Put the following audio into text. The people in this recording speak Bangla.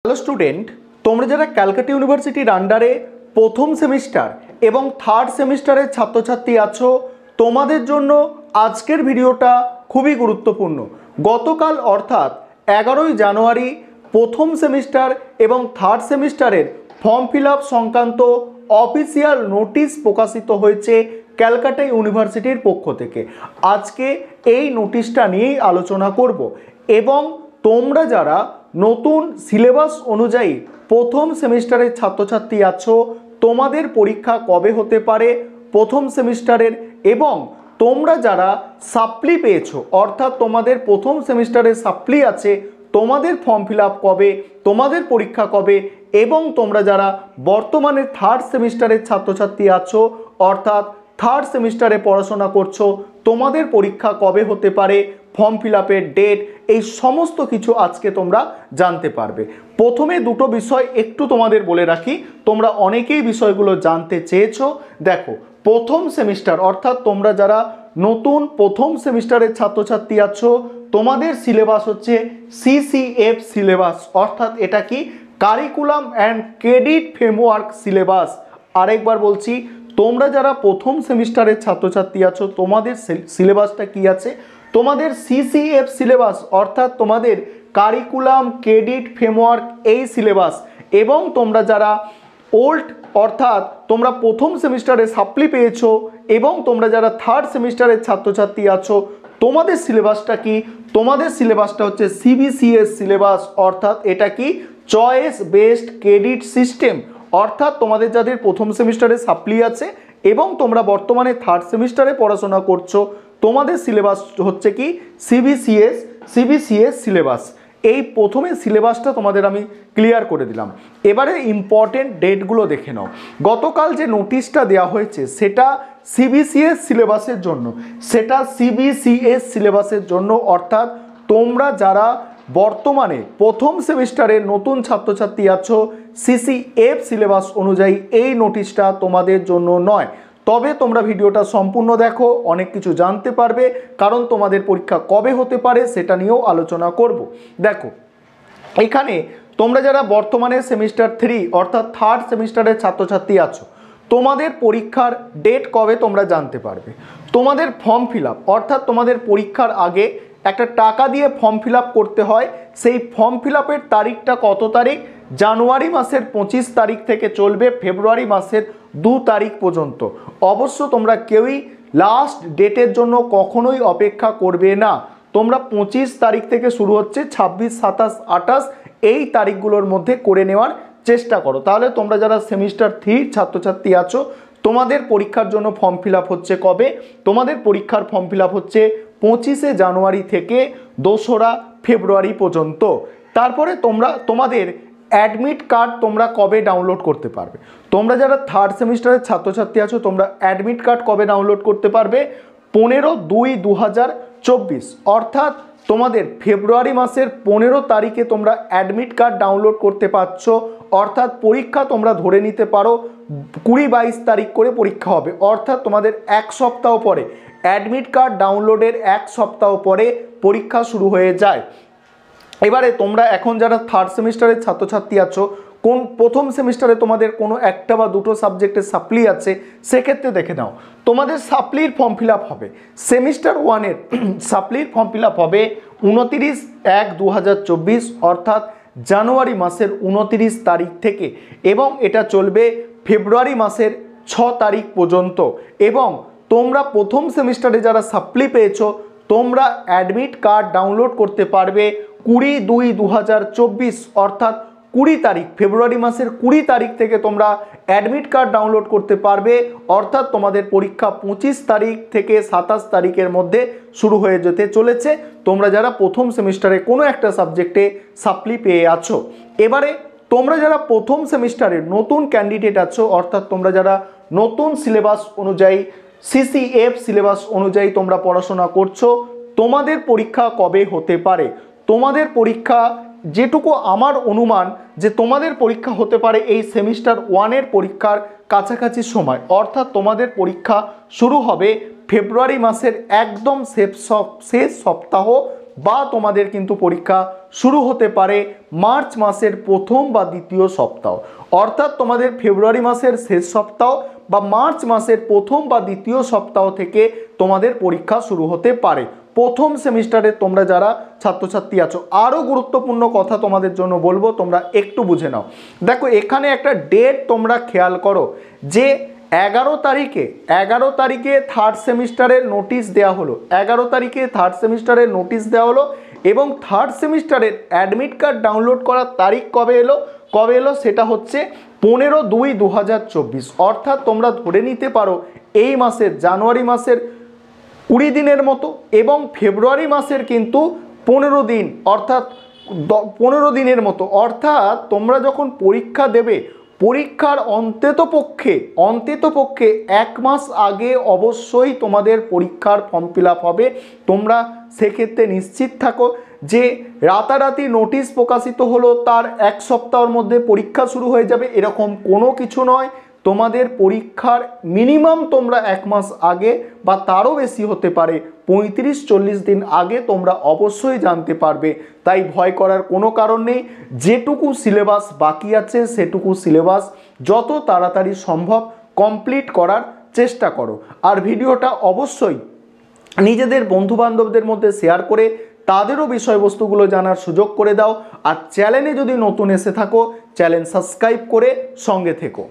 হ্যালো স্টুডেন্ট, তোমরা যারা ক্যালকাটা ইউনিভার্সিটির আন্ডারে প্রথম সেমিস্টার এবং থার্ড সেমিস্টারের ছাত্রছাত্রী আছো, তোমাদের জন্য আজকের ভিডিওটা খুবই গুরুত্বপূর্ণ। গতকাল অর্থাৎ 11ই জানুয়ারি প্রথম সেমিস্টার এবং থার্ড সেমিস্টারের ফর্ম ফিল আপ সংক্রান্ত অফিসিয়াল নোটিশ প্রকাশিত হয়েছে ক্যালকাটা ইউনিভার্সিটির পক্ষ থেকে। আজকে এই নোটিশটা নিয়েই আলোচনা করব এবং তোমরা যারা নতুন সিলেবাস অনুযায়ী প্রথম সেমিস্টারের ছাত্রছাত্রী আছো, তোমাদের পরীক্ষা কবে হতে পারে প্রথম সেমিস্টারের, এবং তোমরা যারা সাপ্লি পেয়েছো অর্থাৎ তোমাদের প্রথম সেমিস্টারের সাপ্লি আছে, তোমাদের ফর্ম ফিল আপ কবে, তোমাদের পরীক্ষা কবে, এবং তোমরা যারা বর্তমানে থার্ড সেমিস্টারের ছাত্রছাত্রী আছো অর্থাৎ থার্ড সেমিস্টারে পড়াশোনা করছো, তোমাদের পরীক্ষা কবে হতে পারে, ফর্ম ফিল আপের ডেট, এই সমস্ত কিছু আজকে তোমরা জানতে পারবে। প্রথমে দুটো বিষয় একটু তোমাদের বলে রাখি, তোমরা অনেকেই বিষয়গুলো জানতে চেয়েছো। দেখো, প্রথম সেমিস্টার অর্থাৎ তোমরা যারা নতুন প্রথম সেমিস্টারের ছাত্রছাত্রী আছো, তোমাদের সিলেবাস হচ্ছে সিসিএফ সিলেবাস, অর্থাৎ এটা কি curriculum and credit framework syllabus. আরেকবার বলছি, তোমরা যারা প্রথম সেমিস্টারের ছাত্রছাত্রী আছো, তোমাদের সিলেবাসটা কি আছে, তোমাদের সিসিএফ সিলেবাস অর্থাৎ তোমাদের কারিকুলাম ক্রেডিট ফ্রেমওয়ার্ক এই সিলেবাস। এবং তোমরা যারা ওল্ড অর্থাৎ তোমরা প্রথম সেমিস্টারে সাপ্লি পেয়েছো এবং তোমরা যারা থার্ড সেমিস্টারের ছাত্রছাত্রী আছো, তোমাদের সিলেবাসটা কি, তোমাদের সিলেবাসটা হচ্ছে সিবিসিএস সিলেবাস, অর্থাৎ এটা কি চয়েস বেসড ক্রেডিট সিস্টেম। অর্থাৎ তোমাদের যাদের প্রথম সেমিস্টারে সাপ্লি আছে এবং তোমরা বর্তমানে থার্ড সেমিস্টারে পড়াশোনা করছো, তোমাদের সিলেবাস হচ্ছে কি সিবিসিএস সিলেবাস। এই প্রথমে সিলেবাসটা তোমাদের আমি ক্লিয়ার করে দিলাম। এবারে ইম্পর্টেন্ট ডেটগুলো দেখে নাও। গতকাল যে নোটিশটা দেওয়া হয়েছে সেটা সিবিসিএস সিলেবাসের জন্য, অর্থাৎ তোমরা যারা বর্তমানে প্রথম সেমিস্টারের নতুন ছাত্রছাত্রী আছো, সিসিএফ সিলেবাস অনুযায়ী এই নোটিশটা তোমাদের জন্য নয়। তবে তোমরা ভিডিওটা সম্পূর্ণ দেখো, অনেক কিছু জানতে পারবে, কারণ তোমাদের পরীক্ষা কবে হতে পারে সেটা নিয়েও আলোচনা করব। দেখো, এখানে তোমরা যারা বর্তমানে সেমিস্টার 3 অর্থাৎ থার্ড সেমিস্টারের ছাত্রছাত্রী আছো, তোমাদের পরীক্ষার ডেট কবে তোমরা জানতে পারবে। তোমাদের ফর্ম ফিল আপ অর্থাৎ তোমাদের পরীক্ষার আগে একটা টাকা দিয়ে ফর্ম ফিল আপ করতে হয়, সেই ফর্ম ফিল আপের তারিখটা কত তারিখ, জানুয়ারি মাসের 25 তারিখ থেকে চলবে ফেব্রুয়ারি মাসের 2 তারিখ পর্যন্ত। অবশ্য তোমরা কেউই লাস্ট ডেটের জন্য কখনোই অপেক্ষা করবে না। তোমরা 25 তারিখ থেকে শুরু হচ্ছে 26, 27, 28 এই তারিখগুলোর মধ্যে করে নেওয়ার চেষ্টা করো। তাহলে তোমরা যারা সেমিস্টার 3 ছাত্রছাত্রী আছো, তোমাদের পরীক্ষার জন্য ফর্ম ফিল আপ হচ্ছে কবে, তোমাদের পরীক্ষার ফর্ম ফিল আপ হচ্ছে 25শে জানুয়ারি থেকে 2রা ফেব্রুয়ারি পর্যন্ত। তারপরে তোমাদের অ্যাডমিট কার্ড তোমরা কবে ডাউনলোড করতে পারবে। তোমরা যারা থার্ড সেমিস্টারের ছাত্রছাত্রী আছো, তোমরা অ্যাডমিট কার্ড কবে ডাউনলোড করতে পারবে, 15/2/2024, অর্থাৎ তোমাদের ফেব্রুয়ারি মাসের 15 তারিখে তোমরা অ্যাডমিট কার্ড ডাউনলোড করতে পারছো। অর্থাৎ পরীক্ষা তোমরা ধরে নিতে পারো 20-22 তারিখ করে পরীক্ষা হবে, অর্থাৎ তোমাদের এক সপ্তাহ পরে অ্যাডমিট কার্ড ডাউনলোডের এক সপ্তাহ পরে পরীক্ষা শুরু হয়ে যায়। এবারে তোমরা এখন যারা থার্ড সেমিস্টারের ছাত্রছাত্রী আছো, কোন প্রথম সেমিস্টারে তোমাদের কোনো একটা বা দুটো সাবজেক্টের সাপ্লি আছে, সেক্ষেত্রে দেখে নাও তোমাদের সাপ্লির ফর্ম ফিল আপ হবে, সেমিস্টার 1-এর সাপ্লির ফর্ম ফিল আপ হবে 29/1/2024 অর্থাৎ জানুয়ারি মাসের 29 তারিখ থেকে, এবং এটা চলবে ফেব্রুয়ারি মাসের 6 তারিখ পর্যন্ত। এবং তোমরা প্রথম সেমিস্টারে যারা সাপ্লি পেয়েছো, তোমরা অ্যাডমিট কার্ড ডাউনলোড করতে পারবে 20/2/2024 অর্থাৎ 20 তারিখ, ফেব্রুয়ারি মাসের 20 তারিখ থেকে তোমরা অ্যাডমিট কার্ড ডাউনলোড করতে পারবে। অর্থাৎ তোমাদের পরীক্ষা 25 তারিখ থেকে 27 তারিখের মধ্যে শুরু হয়ে যেতে চলেছে, তোমরা যারা প্রথম সেমিস্টারে কোনো একটা সাবজেক্টে সাপ্লি পেয়ে আছো। এবারে তোমরা যারা প্রথম সেমিস্টারের নতুন ক্যান্ডিডেট আছো, অর্থাৎ তোমরা যারা নতুন সিলেবাস অনুযায়ী সিসিএফ সিলেবাস অনুযায়ী তোমরা পড়াশোনা করছো, তোমাদের পরীক্ষা কবে হতে পারে। তোমাদের পরীক্ষা, যেটুকু আমার অনুমান যে তোমাদের পরীক্ষা হতে পারে এই সেমিস্টার 1-এর পরীক্ষার কাছাকাছি সময়, অর্থাৎ তোমাদের পরীক্ষা শুরু হবে ফেব্রুয়ারি মাসের একদম শেষ সপ্তাহ বা তোমাদের কিন্তু পরীক্ষা শুরু হতে পারে মার্চ মাসের প্রথম বা দ্বিতীয় সপ্তাহ, অর্থাৎ তোমাদের ফেব্রুয়ারি মাসের শেষ সপ্তাহ বা মার্চ মাসের প্রথম বা দ্বিতীয় সপ্তাহ থেকে তোমাদের পরীক্ষা শুরু হতে পারে প্রথম সেমিস্টারে তোমরা যারা ছাত্রছাত্রী আছো। আরও গুরুত্বপূর্ণ কথা তোমাদের জন্য বলবো, তোমরা একটু বুঝে নাও। দেখো এখানে একটা ডেট তোমরা খেয়াল করো যে 11 তারিখে থার্ড সেমিস্টারের নোটিশ দেওয়া হলো, 11 তারিখে থার্ড সেমিস্টারের নোটিশ দেওয়া হলো এবং থার্ড সেমিস্টারের অ্যাডমিট কার্ড ডাউনলোড করার তারিখ কবে এলো সেটা হচ্ছে 15/2/2024, অর্থাৎ তোমরা ধরে নিতে পারো এই মাসের জানুয়ারি মাসের 20 দিনের মতো এবং ফেব্রুয়ারি মাসের কিন্তু 15 দিন, অর্থাৎ 15 দিনের মতো। অর্থাৎ তোমরা যখন পরীক্ষা দেবে পরীক্ষার অন্ততপক্ষে 1 মাস আগে অবশ্যই তোমাদের পরীক্ষার ফর্ম ফিল আপ হবে। তোমরা সেক্ষেত্রে নিশ্চিত থাকো যে রাতারাতি নোটিশ প্রকাশিত হলো তার 1 সপ্তাহের মধ্যে পরীক্ষা শুরু হয়ে যাবে এরকম কোনো কিছু নয়। তোমাদের পরীক্ষার মিনিমাম তোমরা 1 মাস আগে বা তারও বেশি হতে পারে 35-40 দিন আগে তোমরা অবশ্যই জানতে পারবে। তাই ভয় করার কোনো কারণ নেই। যেটুকু সিলেবাস বাকি আছে সেটুকু সিলেবাস যত তাড়াতাড়ি সম্ভব কমপ্লিট করার চেষ্টা করো। আর ভিডিওটা অবশ্যই নিজেদের বন্ধুবান্ধবদের মধ্যে শেয়ার করে তাদেরও বিষয়বস্তুগুলো জানার সুযোগ করে দাও। আর চ্যানেলে যদি নতুন এসে থাকো চ্যানেল সাবস্ক্রাইব করে সঙ্গে থেকো।